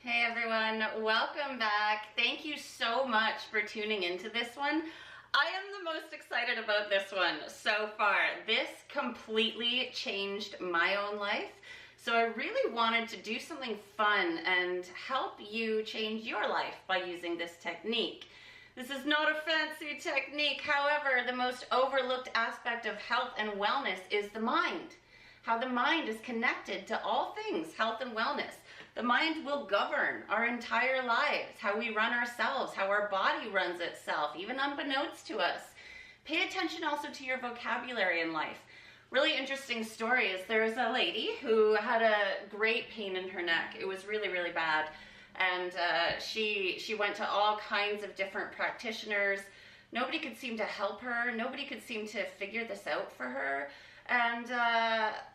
Hey everyone, welcome back. Thank you so much for tuning into this one. I am the most excited about this one so far. This completely changed my own life. So I really wanted to do something fun and help you change your life by using this technique. This is not a fancy technique. However, the most overlooked aspect of health and wellness is the mind. How the mind is connected to all things health and wellness. The mind will govern our entire lives, how we run ourselves, how our body runs itself, even unbeknownst to us. Pay attention also to your vocabulary in life. Really interesting story is there's a lady who had a great pain in her neck. It was really, really bad. And she went to all kinds of different practitioners. Nobody could seem to help her. Nobody could seem to figure this out for her. And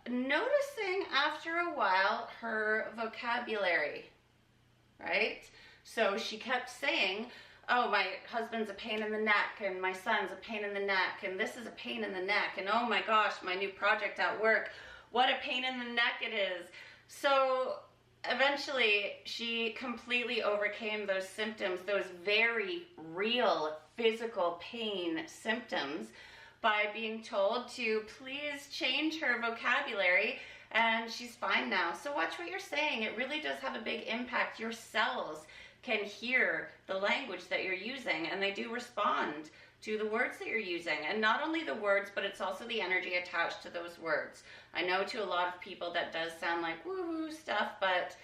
noticing after a while her vocabulary, right? So she kept saying, oh, my husband's a pain in the neck, and my son's a pain in the neck, and this is a pain in the neck, and oh my gosh, my new project at work, what a pain in the neck it is. So eventually she completely overcame those symptoms, those very real physical pain symptoms, by being told to please change her vocabulary, and she's fine now. So watch what you're saying. It really does have a big impact. Your cells can hear the language that you're using, and they do respond to the words that you're using. And not only the words, but it's also the energy attached to those words. I know to a lot of people that does sound like woo-woo stuff, but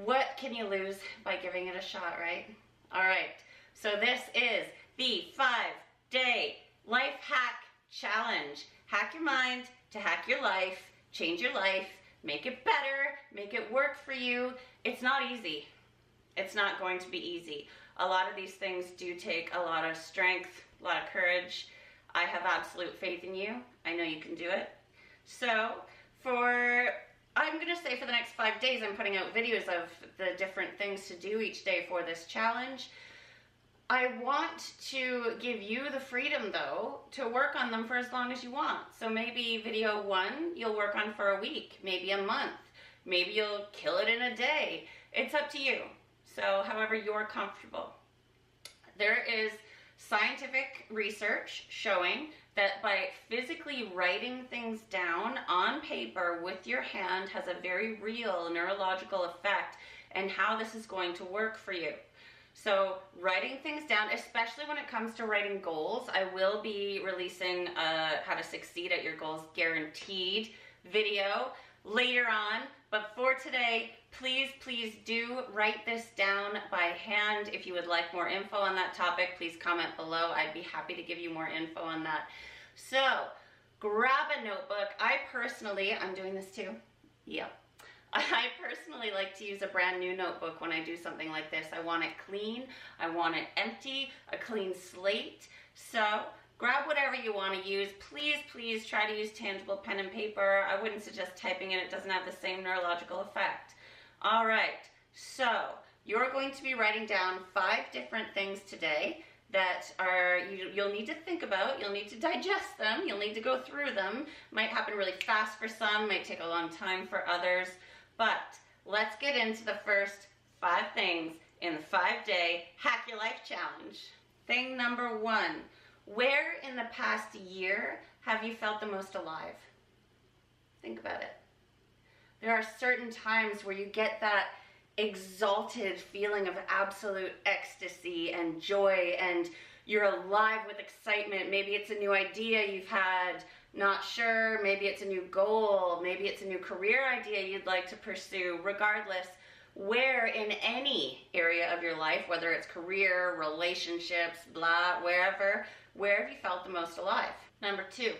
what can you lose by giving it a shot, right? All right, so this is the 5-day Life Hack Challenge. Hack your mind to hack your life, change your life, make it better, make it work for you. It's not easy. It's not going to be easy. A lot of these things do take a lot of strength, a lot of courage. I have absolute faith in you. I know you can do it. So I'm gonna say for the next 5 days, I'm putting out videos of the different things to do each day for this challenge. I want to give you the freedom, though, to work on them for as long as you want. So maybe video 1 you'll work on for a week, maybe a month, maybe you'll kill it in a day. It's up to you. So however you're comfortable. There is scientific research showing that by physically writing things down on paper with your hand has a very real neurological effect and how this is going to work for you. So writing things down, especially when it comes to writing goals, I will be releasing a how to succeed at your goals guaranteed video later on. But for today, please do write this down by hand. If you would like more info on that topic, please comment below. I'd be happy to give you more info on that. So grab a notebook. I'm doing this too. Yep. I personally like to use a brand new notebook when I do something like this. I want it clean, I want it empty, a clean slate. So grab whatever you want to use. Please try to use tangible pen and paper. I wouldn't suggest typing it. It doesn't have the same neurological effect. All right, so you're going to be writing down 5 different things today that are you'll need to think about, you'll need to digest them, you'll need to go through them. Might happen really fast for some, might take a long time for others. But let's get into the first 5 things in the 5-day Hack Your Life Challenge. Thing number 1, where in the past year have you felt the most alive? Think about it. There are certain times where you get that exalted feeling of absolute ecstasy and joy, and you're alive with excitement. Maybe it's a new idea you've had, not sure, maybe it's a new goal, maybe it's a new career idea you'd like to pursue. Regardless, where in any area of your life, whether it's career, relationships, blah, where have you felt the most alive? Number 2,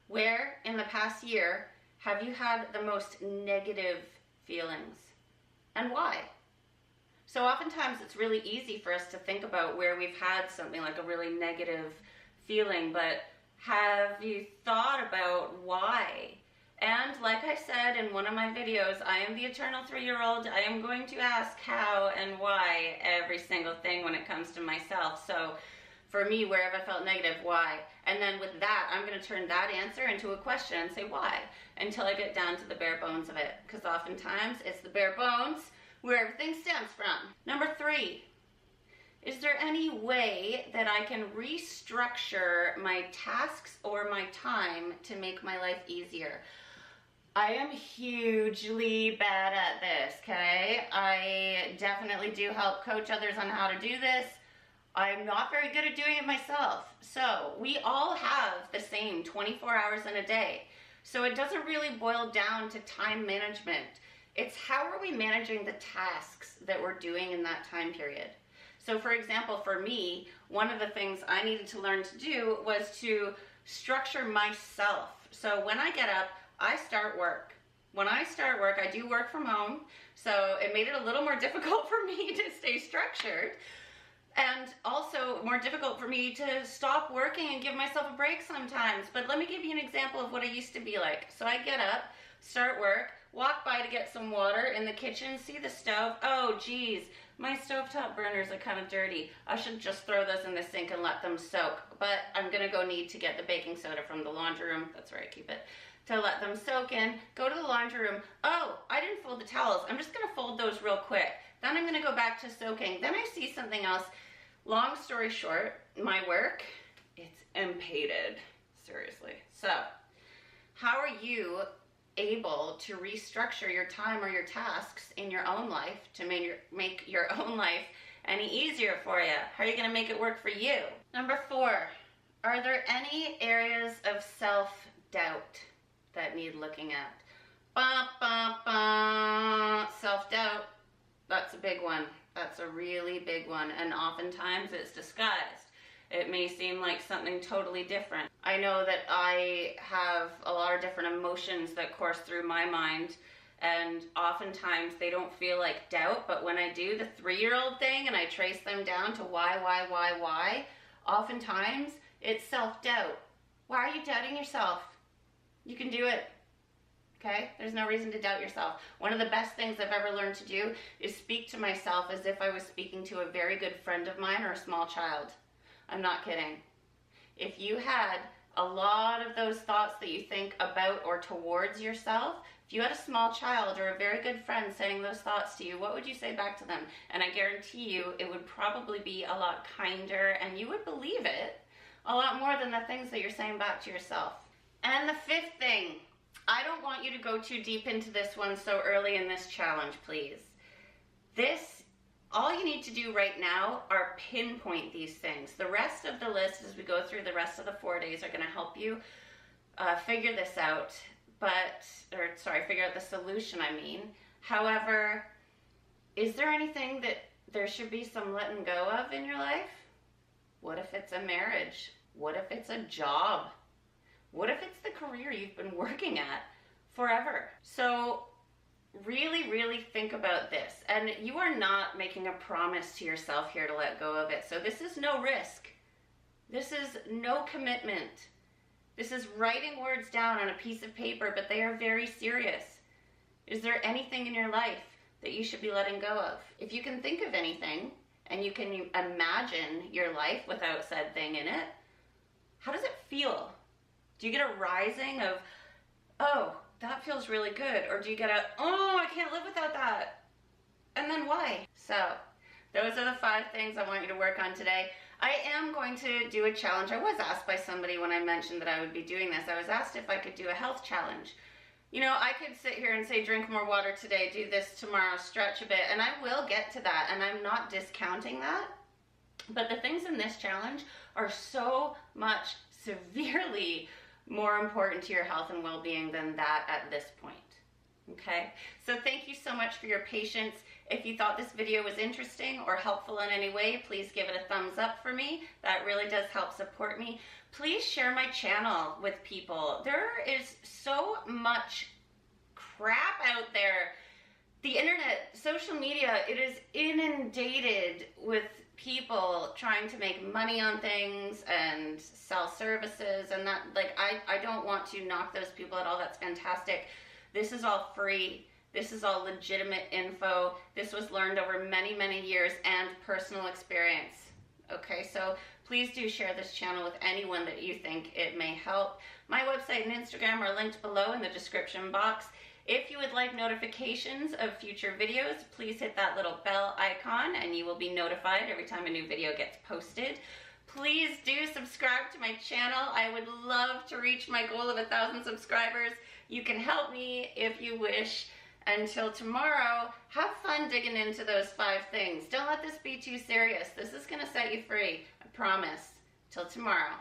where in the past year have you had the most negative feelings, and why? So oftentimes it's really easy for us to think about where we've had something like a really negative feeling, but have you thought about why? And like I said in one of my videos, I am the eternal 3-year-old. I am going to ask how and why every single thing when it comes to myself. So for me, where have I felt negative? Why? And then with that, I'm going to turn that answer into a question and say why, until I get down to the bare bones of it. Because oftentimes it's the bare bones where everything stems from. Number 3, is there any way that I can restructure my tasks or my time to make my life easier? I am hugely bad at this, okay? I definitely do help coach others on how to do this. I'm not very good at doing it myself. So we all have the same 24 hours in a day. So it doesn't really boil down to time management. It's how are we managing the tasks that we're doing in that time period. So for example, for me, one of the things I needed to learn to do was to structure myself. So when I get up, I start work. When I start work, I do work from home. So it made it a little more difficult for me to stay structured. And also more difficult for me to stop working and give myself a break sometimes. But let me give you an example of what I used to be like. So I get up, start work, walk by to get some water in the kitchen, see the stove. Oh geez, my stovetop burners are kind of dirty. I should just throw those in the sink and let them soak. But I'm gonna go need to get the baking soda from the laundry room. That's where I keep it. To let them soak in, go to the laundry room. Oh, I didn't fold the towels. I'm just gonna fold those real quick. Then I'm gonna go back to soaking. Then I see something else. Long story short, my work, it's impeded, seriously. So, how are you able to restructure your time or your tasks in your own life to make your own life any easier for you? How are you gonna make it work for you? Number 4, are there any areas of self-doubt that need looking at? Self-doubt, that's a big one. That's a really big one, and oftentimes it's disguised. It may seem like something totally different. I know that I have a lot of different emotions that course through my mind, and oftentimes they don't feel like doubt, but when I do the 3-year-old thing and I trace them down to why, oftentimes it's self-doubt. Why are you doubting yourself? You can do it. Okay? There's no reason to doubt yourself. One of the best things I've ever learned to do is speak to myself as if I was speaking to a very good friend of mine or a small child. I'm not kidding. If you had a lot of those thoughts that you think about or towards yourself, if you had a small child or a very good friend saying those thoughts to you, what would you say back to them? And I guarantee you it would probably be a lot kinder, and you would believe it a lot more than the things that you're saying back to yourself. And the 5th thing, I don't want you to go too deep into this one so early in this challenge, please. All you need to do right now are pinpoint these things. The rest of the list, as we go through the rest of the 4 days, are gonna help you figure this out, figure out the solution, I mean. However, is there anything that there should be some letting go of in your life? What if it's a marriage? What if it's a job? What if it's the career you've been working at forever? So really, really think about this. And you are not making a promise to yourself here to let go of it. So this is no risk. This is no commitment. This is writing words down on a piece of paper, but they are very serious. Is there anything in your life that you should be letting go of? If you can think of anything and you can imagine your life without said thing in it, how does it feel? Do you get a rising of, oh, that feels really good? Or do you get a, oh, I can't live without that? And then why? So those are the 5 things I want you to work on today. I am going to do a challenge. I was asked by somebody when I mentioned that I would be doing this. I was asked if I could do a health challenge. You know, I could sit here and say, drink more water today, do this tomorrow, stretch a bit, and I will get to that, and I'm not discounting that. But the things in this challenge are so much severely more important to your health and well-being than that at this point. Okay, so thank you so much for your patience. If you thought this video was interesting or helpful in any way, please give it a thumbs up for me. That really does help support me. Please share my channel with people. There is so much crap out there. The internet, social media, it is inundated with people trying to make money on things and sell services, and that, like, I don't want to knock those people at all. That's fantastic. This is all free. This is all legitimate info. This was learned over many, many years and personal experience. Okay, so please do share this channel with anyone that you think it may help. My website and Instagram are linked below in the description box. If you would like notifications of future videos, please hit that little bell icon and you will be notified every time a new video gets posted. Please do subscribe to my channel. I would love to reach my goal of 1,000 subscribers. You can help me if you wish. Until tomorrow, have fun digging into those 5 things. Don't let this be too serious. This is gonna set you free, I promise. Till tomorrow.